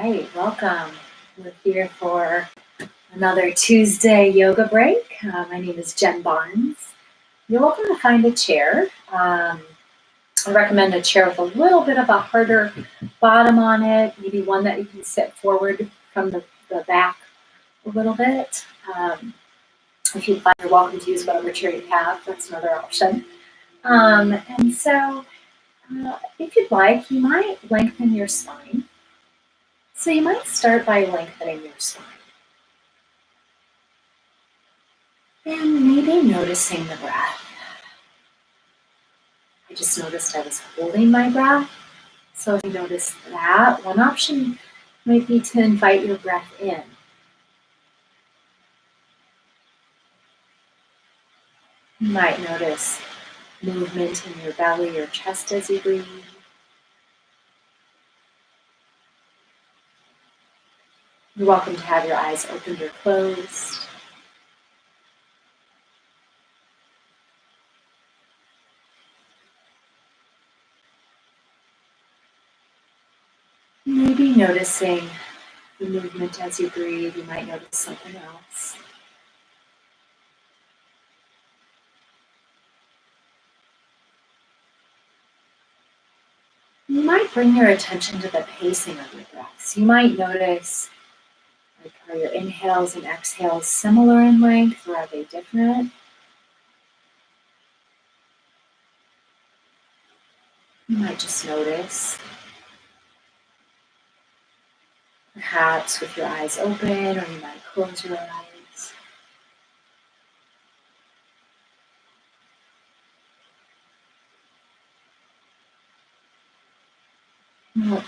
right, welcome. We're here for another Tuesday yoga break. My name is Jen Barnes. You're welcome to find a chair. I recommend a chair with a little bit of a harder bottom on it, maybe one that you can sit forward from the back a little bit. If you'd like, you're welcome to use whatever chair you have. That's another option. If you'd like, you might lengthen your spine. So you might start by lengthening your spine. And maybe noticing the breath. I just noticed I was holding my breath. So if you notice that, one option might be to invite your breath in. You might notice movement in your belly or chest as you breathe. You're welcome to have your eyes opened or closed. Maybe noticing the movement as you breathe. You might notice something else. You might bring your attention to the pacing of your breaths. You might notice, are your inhales and exhales similar in length, or are they different? You might just notice, perhaps with your eyes open, or you might close your eyes.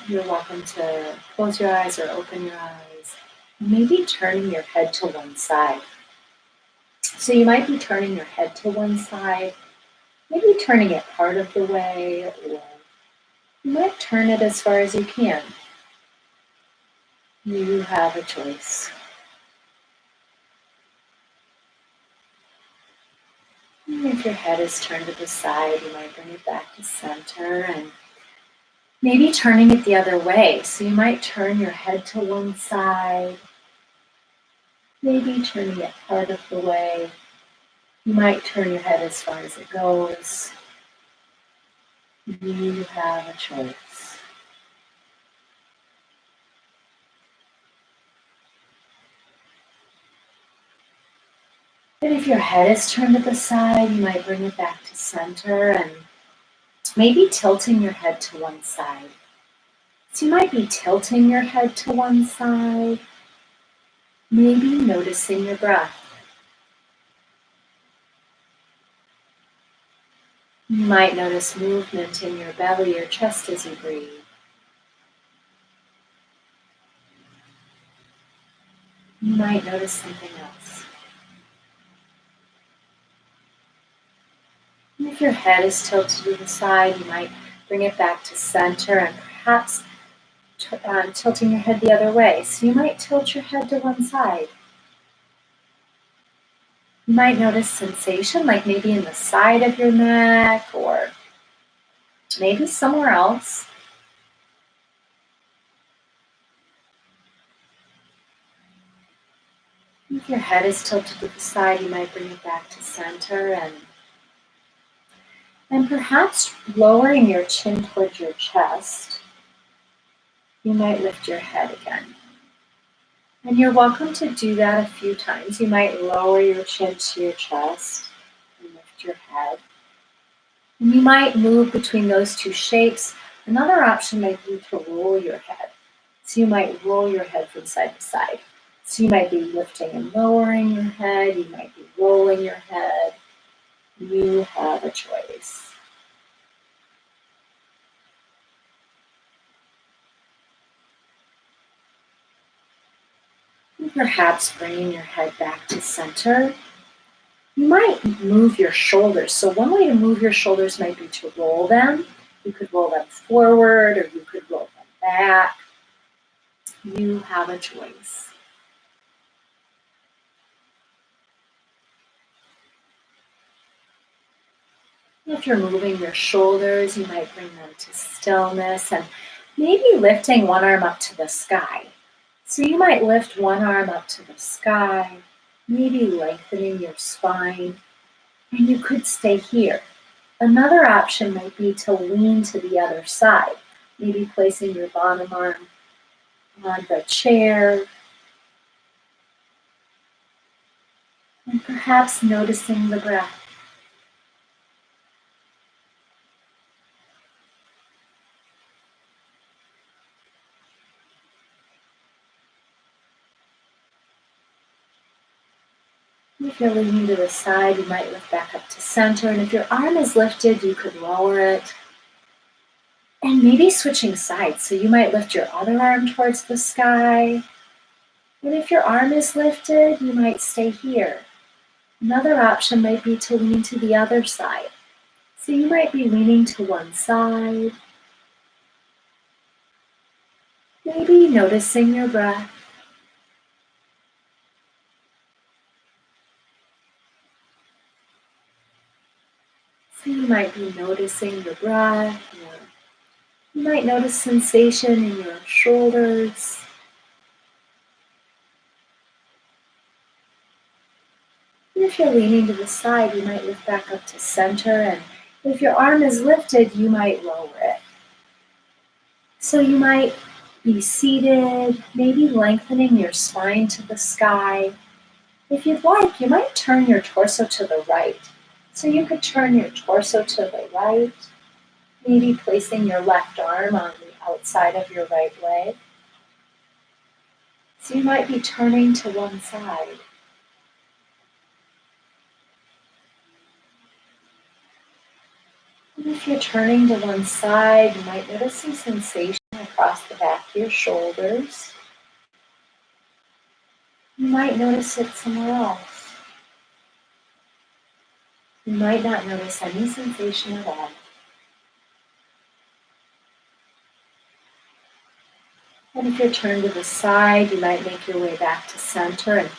You're welcome to close your eyes or open your eyes. Maybe turning your head to one side. So you might be turning your head to one side, maybe turning it part of the way, or you might turn it as far as you can. You have a choice. And if your head is turned to the side, you might bring it back to center and maybe turning it the other way. So you might turn your head to one side, maybe turning it part of the way. You might turn your head as far as it goes. You have a choice. And if your head is turned to the side, you might bring it back to center and maybe tilting your head to one side. So you might be tilting your head to one side, maybe noticing your breath. You might notice movement in your belly or chest as you breathe. You might notice something else. And if your head is tilted to the side, you might bring it back to center and perhaps tilting your head the other way. So you might tilt your head to one side. You might notice sensation, like maybe in the side of your neck or maybe somewhere else. If your head is tilted to the side, you might bring it back to center and perhaps lowering your chin towards your chest. You might lift your head again. And you're welcome to do that a few times. You might lower your chin to your chest and lift your head. And you might move between those two shapes. Another option might be to roll your head. So you might roll your head from side to side. So you might be lifting and lowering your head. You might be rolling your head. You have a choice. And perhaps bringing your head back to center. You might move your shoulders. So one way to move your shoulders might be to roll them. You could roll them forward or you could roll them back. You have a choice. If you're moving your shoulders, you might bring them to stillness and maybe lifting one arm up to the sky. So you might lift one arm up to the sky, maybe lengthening your spine, and you could stay here. Another option might be to lean to the other side, maybe placing your bottom arm on the chair, and perhaps noticing the breath. If you're leaning to the side, you might lift back up to center, and if your arm is lifted, you could lower it. And maybe switching sides, so you might lift your other arm towards the sky, and if your arm is lifted, you might stay here. Another option might be to lean to the other side. So you might be leaning to one side, maybe noticing your breath. So you might be noticing your breath, or you might notice sensation in your shoulders. And if you're leaning to the side, you might lift back up to center, and if your arm is lifted, you might lower it. So you might be seated, maybe lengthening your spine to the sky. If you'd like, you might turn your torso to the right. So you could turn your torso to the right, maybe placing your left arm on the outside of your right leg. So you might be turning to one side. And if you're turning to one side, you might notice some sensation across the back of your shoulders. You might notice it somewhere else. You might not notice any sensation at all. And if you're turned to the side, you might make your way back to center and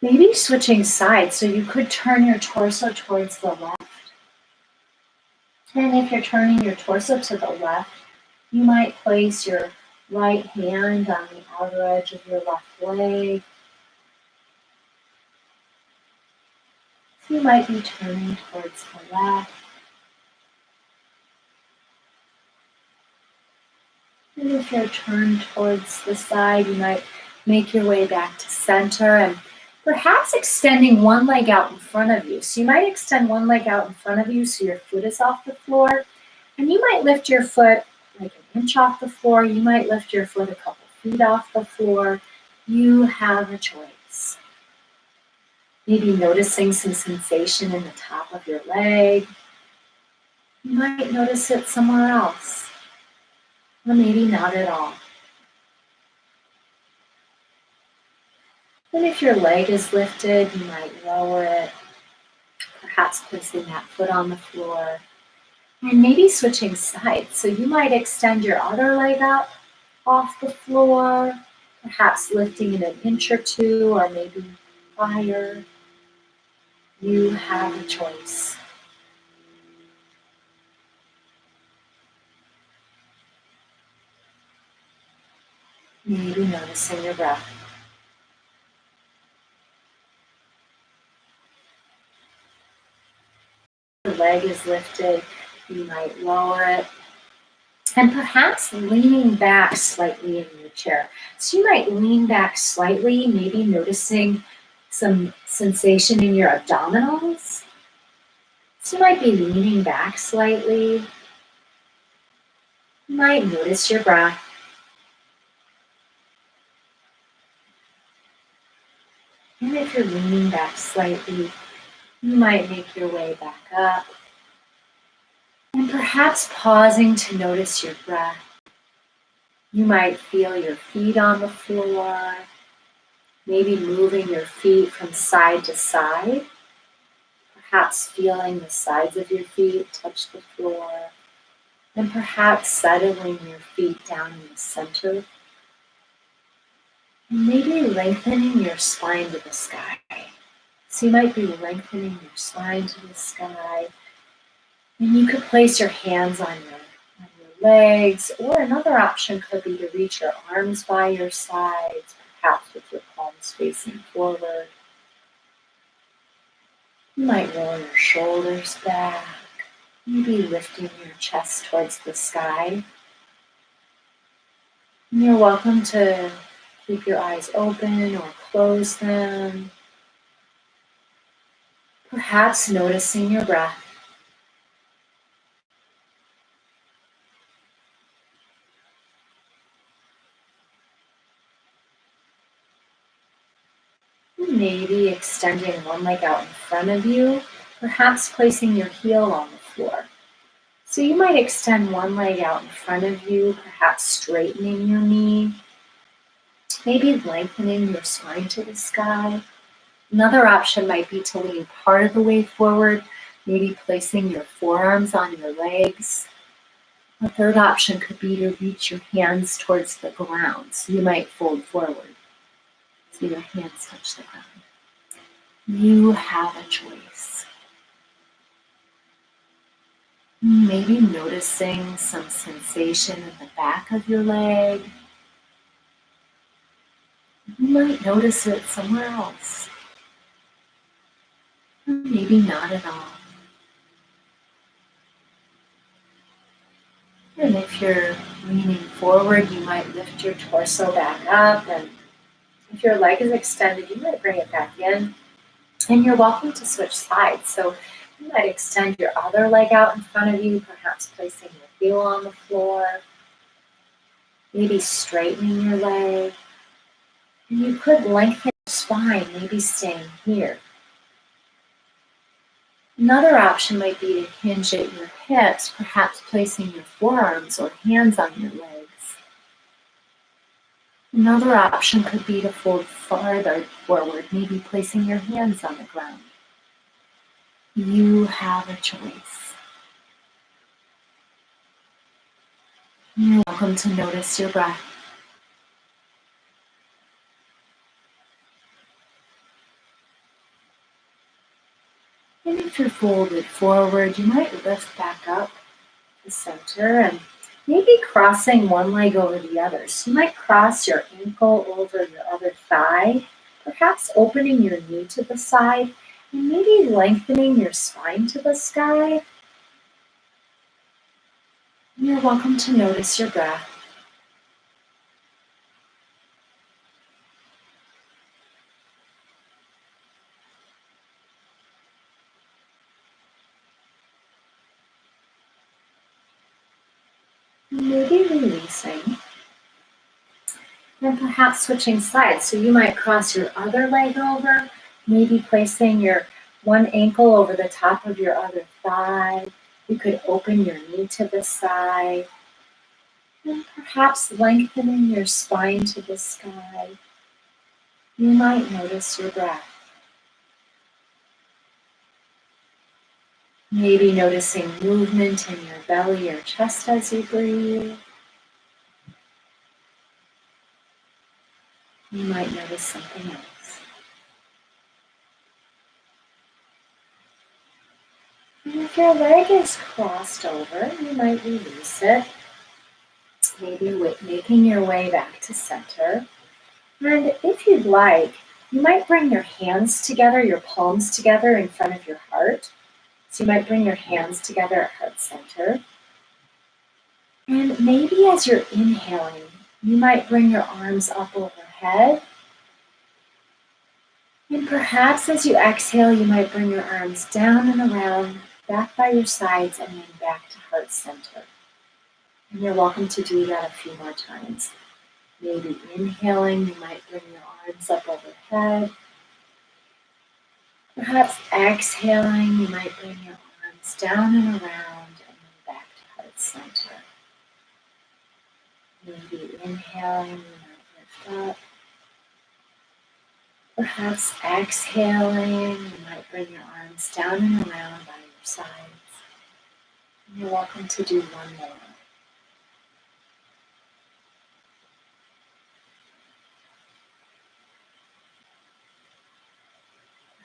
maybe switching sides. So you could turn your torso towards the left. And if you're turning your torso to the left, you might place your right hand on the outer edge of your left leg. So you might be turning towards the left. And if you're turned towards the side, you might make your way back to center and perhaps extending one leg out in front of you. So you might extend one leg out in front of you so your foot is off the floor. And you might lift your foot like an inch off the floor. You might lift your foot a couple feet off the floor. You have a choice. Maybe noticing some sensation in the top of your leg. You might notice it somewhere else. Or maybe not at all. And if your leg is lifted, you might lower it, perhaps placing that foot on the floor, and maybe switching sides. So you might extend your other leg up off the floor, perhaps lifting it an inch or two, or maybe higher. You have a choice. Maybe noticing your breath. The leg is lifted, you might lower it, and perhaps leaning back slightly in your chair. So you might lean back slightly, maybe noticing some sensation in your abdominals. So you might be leaning back slightly. You might notice your breath. And if you're leaning back slightly, you might make your way back up. And perhaps pausing to notice your breath. You might feel your feet on the floor, maybe moving your feet from side to side, perhaps feeling the sides of your feet touch the floor, and perhaps settling your feet down in the center. And maybe lengthening your spine to the sky. So you might be lengthening your spine to the sky. And you could place your hands on your legs, or another option could be to reach your arms by your sides, perhaps with your palms facing forward. You might roll your shoulders back, maybe lifting your chest towards the sky. And you're welcome to keep your eyes open or close them, perhaps noticing your breath. Maybe extending one leg out in front of you, perhaps placing your heel on the floor. So you might extend one leg out in front of you, perhaps straightening your knee, maybe lengthening your spine to the sky. Another option might be to lean part of the way forward, maybe placing your forearms on your legs. A third option could be to reach your hands towards the ground. So you might fold forward so your hands touch the ground. You have a choice. Maybe noticing some sensation in the back of your leg. You might notice it somewhere else. Or maybe not at all. And if you're leaning forward, you might lift your torso back up. And if your leg is extended, you might bring it back in. And you're welcome to switch sides. So you might extend your other leg out in front of you, perhaps placing your heel on the floor, maybe straightening your leg. And you could lengthen your spine, maybe staying here. Another option might be to hinge at your hips, perhaps placing your forearms or hands on your legs. Another option could be to fold farther forward, maybe placing your hands on the ground. You have a choice. You're welcome to notice your breath. And if you're folded forward, you might lift back up the center and maybe crossing one leg over the other. So you might cross your ankle over your other thigh, perhaps opening your knee to the side, and maybe lengthening your spine to the sky. And you're welcome to notice your breath. Maybe releasing. And perhaps switching sides. So you might cross your other leg over, maybe placing your one ankle over the top of your other thigh. You could open your knee to the side. And perhaps lengthening your spine to the sky. You might notice your breath. Maybe noticing movement in your belly or chest as you breathe. You might notice something else. And if your leg is crossed over, you might release it. Maybe with making your way back to center. And if you'd like, you might bring your hands together, your palms together in front of your heart. So you might bring your hands together at heart center. And maybe as you're inhaling, you might bring your arms up overhead. And perhaps as you exhale, you might bring your arms down and around, back by your sides, and then back to heart center. And you're welcome to do that a few more times. Maybe inhaling, you might bring your arms up overhead. Perhaps exhaling, you might bring your arms down and around and then back to heart center. Maybe inhaling, you might lift up. Perhaps exhaling, you might bring your arms down and around by your sides. And you're welcome to do one more.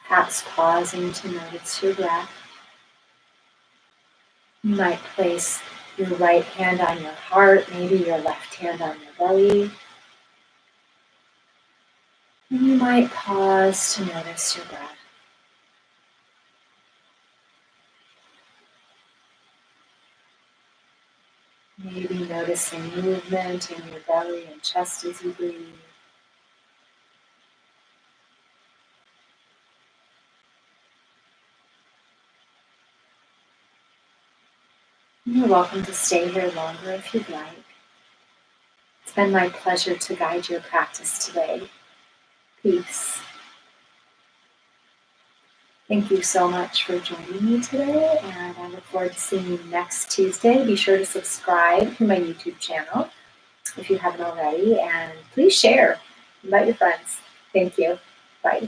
Perhaps pausing to notice your breath. You might place your right hand on your heart, maybe your left hand on your belly. And you might pause to notice your breath. Maybe noticing movement in your belly and chest as you breathe. And you're welcome to stay here longer if you'd like. It's been my pleasure to guide your practice today. Peace. Thank you so much for joining me today, and I look forward to seeing you next Tuesday. Be sure to subscribe to my YouTube channel if you haven't already, and please share. Invite your friends. Thank you. Bye.